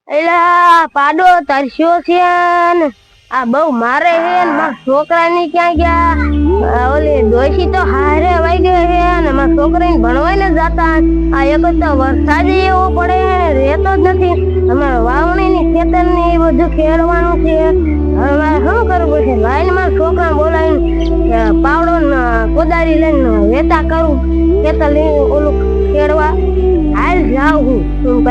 એલા પાડો તરસ્યો છે ને આ બહુ મારે હે ને મારા છોકરાની ક્યાં ગયા ઓલી ડોશી તો હારે વઈ ગઈ હે ને મારા છોકરાને ભણવાય ને જાતા આ એક તો વરસાદ એવો પડે રહેતો જ નથી અમારે વાવણી ની ખેતર ને એ બધું ખેડવાનું છે હવે મારે શું કરવું છે લાઈન મારા છોકરા બોલાવીને પાવડો ને કોદાળી લઈને વેતા કરું ખેતર લઈને ઓલું ખેડવા હાલ જાવ હું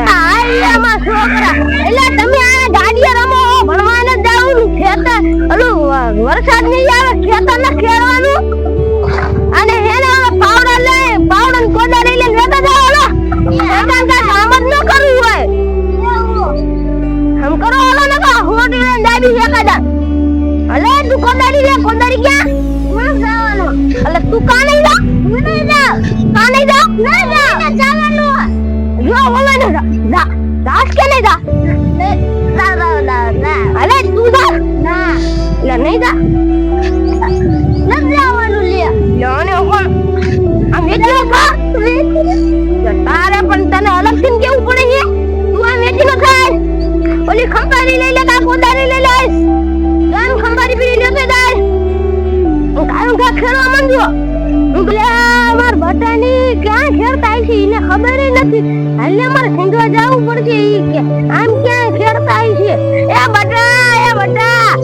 હાલ મારા છોકરા એટલે તમે આ ગાડીએ રમો ભણવાને જાવ ખેતર ઓલું વરસાદ નહીં આવે ખેતર ને ખેડવાનું અને હેને પાવડો ને કોદાળી લઈને વેતા જાવ ઓલો એકાંત કામ જ ન કરવું હોય હમ કરો ઓલો ને કા હોડી ને દાદી એકાદા અલે તું કોદાળી લે કોદાળી ક્યાં કોણ જવાનો અલે તું કા નહીં જા હું નહીં જા કા નહીં જા નહીં જા જવાનું જો ઓલો ને જા દાસ કે નહીં જા અલે તું જા ના લે નહીં જા ન જવાનું લે લોને કોણ આ મેચનો કા તારે પણ તને અલગથી કેવું પડે છે તું આ મેચનો થાય ઓલી ખંભારી લઈ લે કા કોદાળી લઈ લે જાન ખંભારી પી લેતો દાય હું કાયું કા ખેડવા માંડ્યો હું બોલે માર બટાની ક્યાં ખેડતા છે એને ખબર નથી હાલે મારે ખેંડવા જાવું પડશે ઈ કે આમ ક્યાં ખેડતા છે એ બટા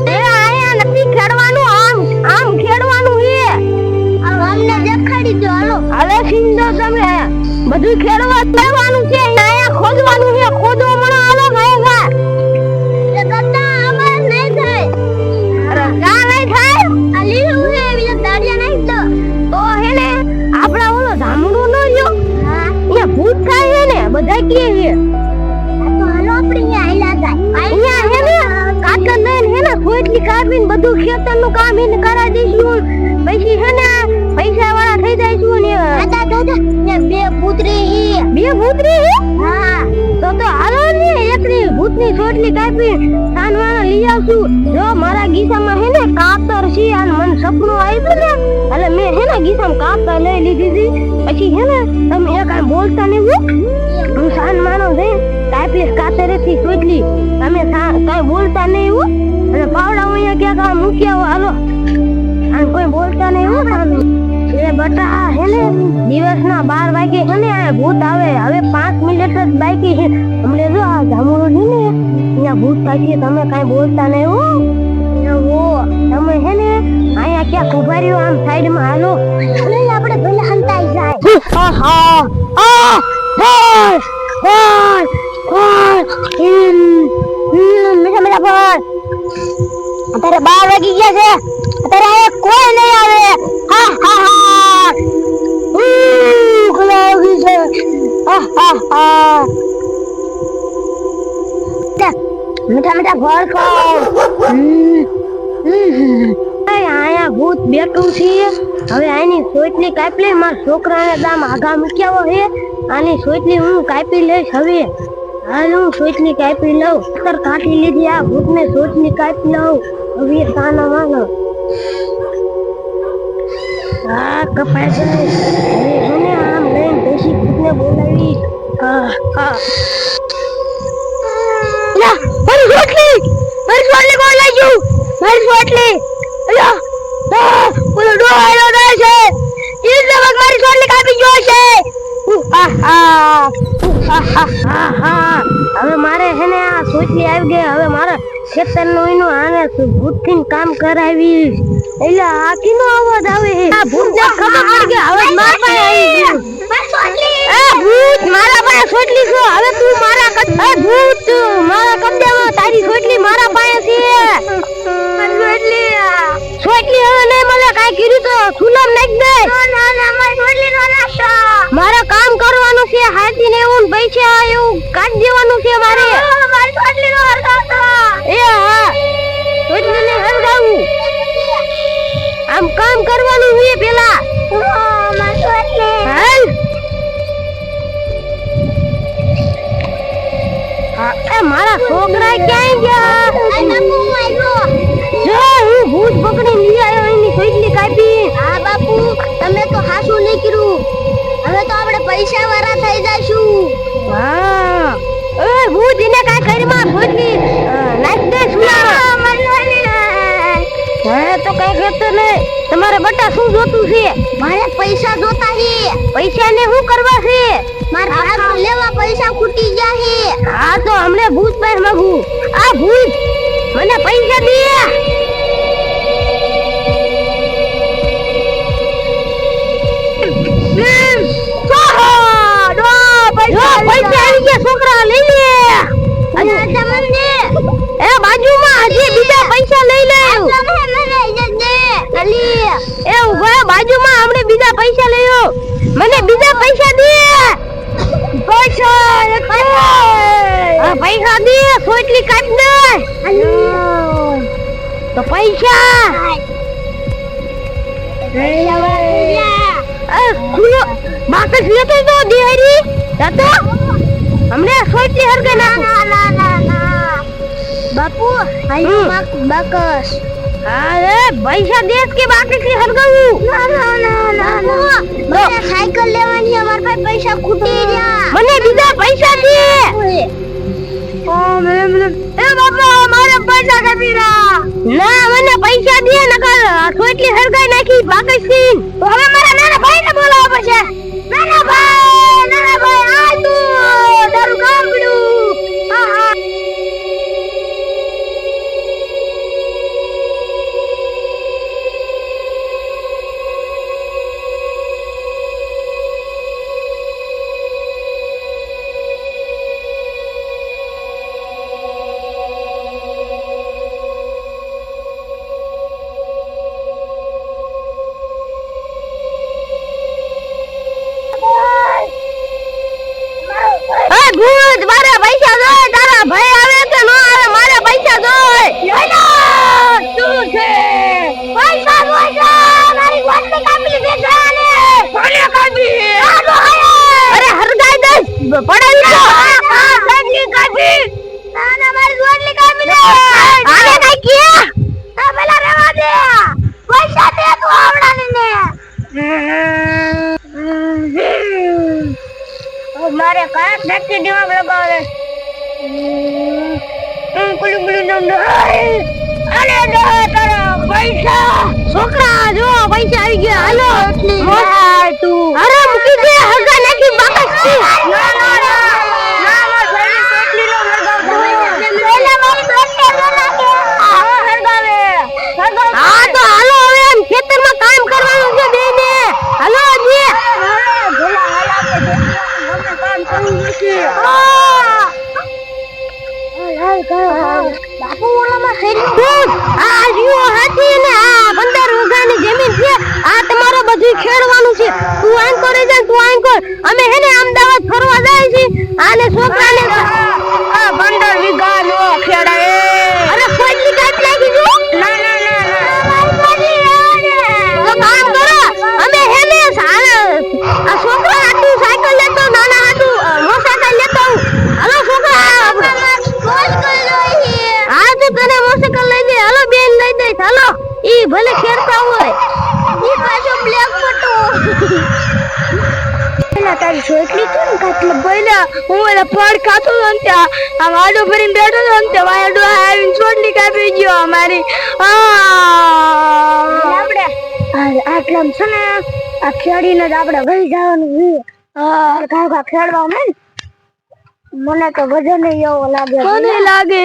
એ આયા નથી ખેડવાનું આમ ખેડવાનું છે અમને દેખાડી દો હાલો હાલે સિંધો તમે બધું ખેડવા દેવાનું છે આયા ખોદવાનું છે ખોદો મને હાલો ગાયગા એ ગદ્દા આવાજ નહીં થાય અરે કા નહીં થાય આ લીલું છે બીજા દાડિયા નહીં તો હેને આપડા ઓલો ધામડો નો રહ્યો હા એ ભૂત થાય છે ને બધા કે છે આ તો હાલો આપણે અહીંયા હાલ્યા જાય અહીંયા હેને કાકા લઈને હેને ખોટલી કાપીને બધું ખેતરનું કામ એને કરાવી દઈશું પછી હેને પૈસા વાળા થઈ જઈશું ને દાદા ને બે ભૂતરી હા તો હાલો ને એકની ભૂતની છોટલી કાપી સાનવાના લઈ આવશું જો મારા ગીસામાં હે ને કાતર છે અને મને સપનું આવ્યું ને એટલે મેં હે ને ગીસામાં કાતર લઈ લીધી હતી પછી હે ને તમે એક કાઈ બોલતા નહીં હું સાનમાનો છે કાપી કાતરેથી છોટલી તમે કાઈ બોલતા નહીં હો અને પાવડા અહીંયા ક્યાં કા મૂક્યા હાલો અને કોઈ બોલતા નહીં હો સામે એ બટા હે ને દિવસના 12 વાગે હે ને આ ભૂત આવે હવે 5 મિનિટ જ બાકી છે હમણે જો આ જામુડો છે ને અહીંયા ભૂત થાય તમે કાઈ બોલતા નહીં હો તમે હે ને અહીંયા ક્યાં ઉભા રહ્યો આમ સાઈડમાં હાલો અને આપણે ભલે હંતાઈ જાય મીઠા પર અત્યારે 12 વાગી ગયા છે અત્યારે કોઈ નહીં આવે હા હા હા ખલાવી છે હા હા હા મીઠા ભર ખાઓ આયા ભૂત બેઠું છે હવે આની સોટલી કાપી લે મારા છોકરાને દામ આગા મૂક્યા હે આની સોટલી હું કાપી લઈશ હવે હાલ હું સોટલી કાપી લઉં સર કાઢી લીધી આ ભૂતને સોટલી કાપી લઉં હવે સાના માનો આ કપાય છે એને આમ લઈને દેશી ભૂતને બોલાવી લા મારી સોટલી કોણ લઈ ગયું મારી સોટલી અલ્યા બોલો ડો આયો રહે છે ઈ લગભગ મારી સોટલી કાપી ગયો છે હવે મારે હે ને આ સોટલી આવી ગઈ હવે મારે ખેતરનું એનું આને ભૂતથી કામ કરાવી એટલે આ કીનો અવાજ આવે આ ભૂતને ખબર પડી ગઈ હવે મારા પાસે આવી ગયું મારી સોટલી એ ભૂત મારા પાસે સોટલી છે હવે તું મારા એ ભૂત મારા કબજામાં તારી સોટલી મારા પાસે છે મારી સોટલી હવે નહીં મળે કાઈ કીધું તો સુલમ નાખ દે ના મારી સોટલી નો નાખો મારા કામ કરવાનું છે હાથી ને એવું પૈસા એવું કાઢ દેવાનું છે મારે મારી સોટલી નો હરગાવતો એ હા સોટલી ને હરગાવું આમ કામ કરવાનું છે પેલા મારી સોટલી હાલ એ મારા છોકરા ક્યાં ગયા જો હું ભૂત પકડી લઈ આવ્યો એની સોટલી કાપી હા બાપુ તમે તો હાસુ નહીં કર્યું હવે તો આપણે પૈસા વાળા થઈ જઈશું હા એ ભૂત એને કાઈ ઘરમાં છે? મારે પૈસા જોતા છે. પૈસા ને શું કરવા છે? મારા ભાગ લેવા પૈસા ખૂટી ગયા છે. હા તો હમણે ભૂત પાસે માંગુ. આ ભૂત મને પૈસા દે. પૈસા આવી ગયા છોકરા લઈ લે. એ બાજુમાં હજી બીજા પૈસા લઈ લે. એ ઉભા બાજુમાં હમણે બીજા પૈસા લઈ લો. મને બીજા પૈસા દે. પૈસા દે. સોટલી કાઢ દે. તો પૈસા બાકસ લેતો તો દેહરી જતો હમણે સોટલી હરગે ના. બાપુ બાકસ અરે પૈસા દેસ કે બાકસ ની હરગાવું. મને સાયકલ લેવાની અમાર પાસે પૈસા ખૂટી ગયા. મને બીજા પૈસા દે. એ બાપા મારા પૈસા કાપી ના. મને પૈસા દે નકર સોટલી હરગાઈ નાખી બાકસ થી. તો હવે મારા નાના ભાઈ ને બોલાવવા પડશે. નાના ભાઈ આ તું તારું કામ પડ્યું. હા ભૂત મારા પૈસા જોય. તારા ભાઈ આવે કે ન આવે મારા પૈસા જોય. શું છે? પૈસા જોય. મારી ગોટલી કાપી બેસાને. કોને કાપી? અરે હરગાઈ દે. પડાવી દો. ગોટલી કાપી. ના મારી ગોટલી કાપી દે. આને કઈ કે? આ પેલા રહેવા દે. પૈસા દે તું આવડાને ને. મારે કયા ફેક્ટરી દિમાગ લગાવે. કુલુ કુલુ દમ અરે દો તારા પૈસા. છોકરા જો પૈસા આવી ગયા. હાલો તું અરે મૂકી દે. હરગા નાખી બાકસ થી. ના માર ભાઈ કેટલી નો હરગાવ. હા તો હાલો હવે એમ ખેતરમાં કામ કરવાનું છે બેને. હાલો જી. બાપુ ઓલામાં ખેડ્યું. આ જીવો હાથી ને આ 15 વીઘાની જમીન છે. આ તમારો બધું ખેડવાનું છે. તું આમ કરે જા. તું આમ કર. અમે હેને અમદાવાદ ફરવા જાય છે. આને છોકરાને આ 15 વીઘા નો ખેડાય. અરે કોઈ કાટ લાગી જો. ના તો કામ કરો. અમે હેને આ છોકરા આટલું સાયકલ લેતો નાના હાટું મોટરસાયકલ લેતો. હાલો છોકરા. હા તો તને મોટરસાયકલ લઈ દે. હાલો બેન લઈ દે. હાલો ઈ ભલે ખેડતા હોય. ઈ પાછો બ્લેક ફોટો. પેલા તારી છોકરી કેમ કાટલે બોલ્યા? હું એલા પડ ખાતો તો ને ત્યાં આમ આડો ભરીને બેઠો તો ને ત્યાં વાયડો આવીને છોડલી કાપી ગયો અમારી. આપણે આટલામ છે ને આ ખેડીને જ આપણે ગઈ જવાનું છે. ખેડવા મને તો વજન એવો લાગે. મને લાગે